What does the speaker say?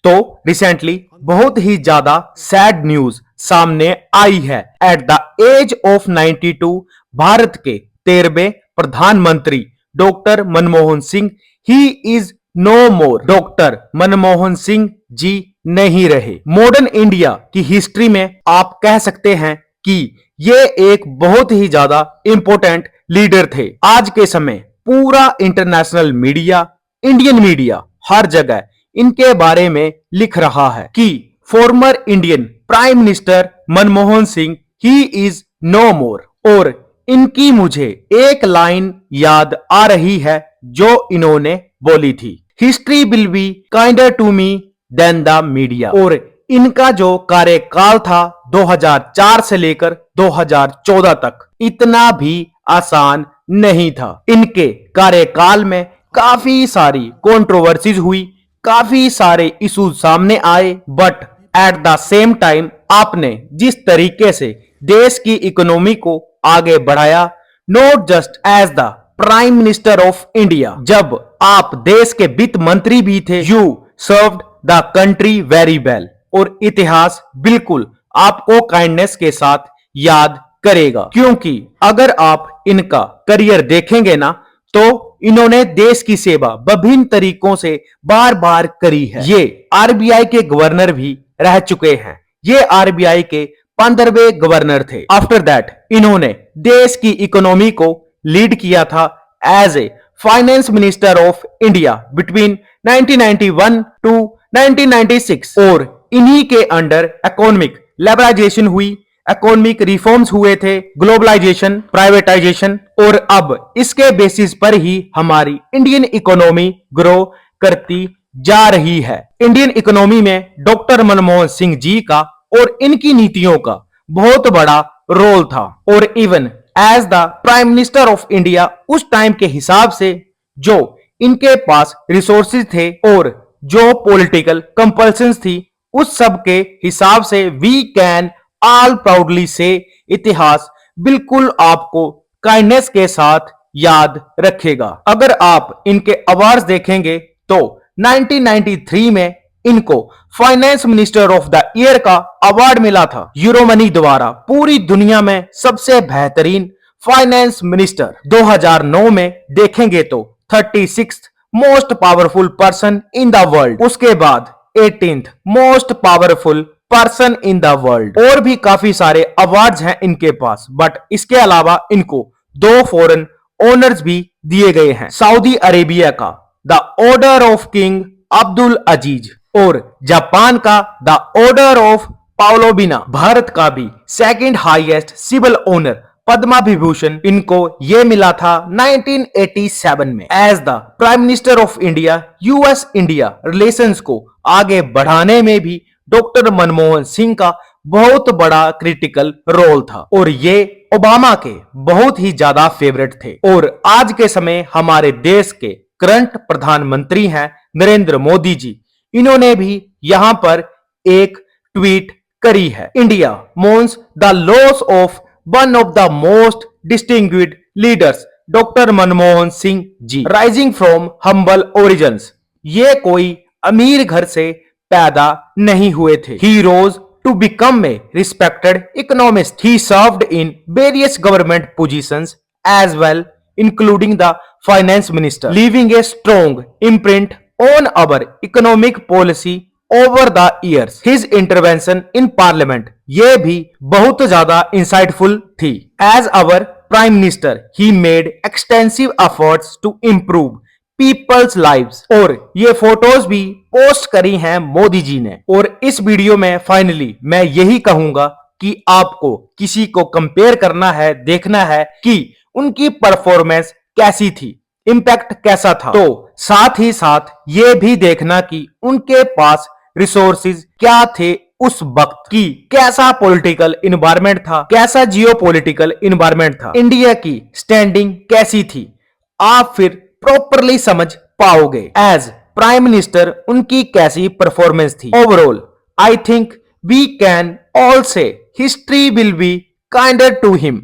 तो रिसेंटली बहुत ही ज्यादा सैड न्यूज सामने आई है। At the age of 92 Bharat के 13वें प्रधानमंत्री doctor Manmohan Singh he is no more. Doctor Manmohan Singh ji नहीं रहे। मॉडर्न इंडिया की हिस्ट्री में आप कह सकते हैं कि ये एक बहुत ही ज्यादा इंपॉर्टेंट लीडर थे। आज के समय पूरा इंटरनेशनल मीडिया, इंडियन मीडिया हर जगह इनके बारे में लिख रहा है कि former Indian prime minister Manmohan Singh he is no more. और इनकी मुझे एक लाइन याद आ रही है जो इन्होंने बोली थी, history will be kinder to me than the media. और इनका जो कार्यकाल था 2004 से लेकर 2014 तक इतना भी आसान नहीं था। इनके कार्यकाल में काफी सारी कंट्रोवर्सीज हुई, काफी सारे इशूज सामने आए, but at the same time आपने जिस तरीके से देश की इकोनॉमी को आगे बढ़ाया, not just as the prime minister of India, जब आप देश के वित्त मंत्री भी थे, you served the country very well. और इतिहास बिल्कुल आपको काइंडनेस के साथ याद करेगा, क्योंकि अगर आप इनका करियर देखेंगे ना तो इन्होंने देश की सेवा विभिन्न तरीकों से बार बार करी है। ये आरबीआई के गवर्नर भी रह चुके हैं। ये आरबीआई के 15वें गवर्नर थे। आफ्टर दैट इन्होंने देश की इकोनॉमी को लीड किया था as a finance minister of India between 1991 to 1996। और इन्हीं के अंडर इकोनॉमिक लिबरलाइजेशन हुई, इकोनॉमिक रिफॉर्म्स हुए थे, ग्लोबलाइजेशन, प्राइवेटाइजेशन, और अब इसके बेसिस पर ही हमारी इंडियन इकोनॉमी ग्रो करती जा रही है। इंडियन इकोनॉमी में डॉक्टर मनमोहन सिंह जी का और इनकी नीतियों का बहुत बड़ा रोल था। और even as the prime minister of India उस टाइम के हिसाब से जो इनके पास रिसोर्सेज थे और जो पॉलिटिकल कंपल्शंस थी, उस सब के हिसाब से वी कैन ऑल प्राउडली से इतिहास बिल्कुल आपको काइंडनेस के साथ याद रखेगा। अगर आप इनके अवार्ड्स देखेंगे तो 1993 में इनको finance minister of the year का अवार्ड मिला था यूरोमनी द्वारा, पूरी दुनिया में सबसे बेहतरीन फाइनेंस मिनिस्टर। 2009 में देखेंगे तो 36th most powerful person in the world, उसके बाद 18th most powerful person in the world. और भी काफी सारे अवार्ड्स हैं इनके पास, बट इसके अलावा इनको 2 फॉरेन ऑनर्स भी दिए गए हैं, सऊदी अरेबिया का the order of king Abdul Aziz और जापान का the order of Paulownia. Bharat का भी second highest civil honour Padma Vibhushan इनको ये मिला था 1987 में। As the prime minister of India, US India relations को आगे बढ़ाने में भी डॉक्टर मनमोहन सिंह का बहुत बड़ा क्रिटिकल रोल था और ये ओबामा के बहुत ही ज्यादा फेवरेट थे। और आज के समय हमारे देश के करंट प्रधानमंत्री हैं नरेंद्र मोदी जी, इन्होंने भी यहां पर एक ट्वीट करी है, India mourns the loss of one of the most distinguished leaders doctor Manmohan Singh ji, rising from humble origins. ये कोई अमीर घर से पैदा नहीं हुए थे। He rose to become a respected economist. He served in various government positions as well including the finance minister, leaving a strong imprint on our economic policy over the years. His intervention in parliament ये भी बहुत ज्यादा insightful थी. As our prime minister, he made extensive efforts to improve people's lives. और ये photos भी post करी हैं मोदी जी ने। और इस वीडियो में फाइनली मैं यही कहूंगा कि आपको किसी को कंपेयर करना है, देखना है कि उनकी परफॉर्मेंस कैसी थी, इंपैक्ट कैसा था, तो साथ ही साथ ये भी देखना कि उनके पास रिसोर्सेज क्या थे उस वक्त की, कैसा पॉलिटिकल इन्वायरमेंट था, कैसा जियोपॉलिटिकल इन्वायरमेंट था, इंडिया की स्टैंडिंग कैसी थी, आप फिर प्रॉपरली समझ पाओगे एज प्राइम मिनिस्टर उनकी कैसी परफॉर्मेंस थी। Overall I think we can all say history will be kinder to him.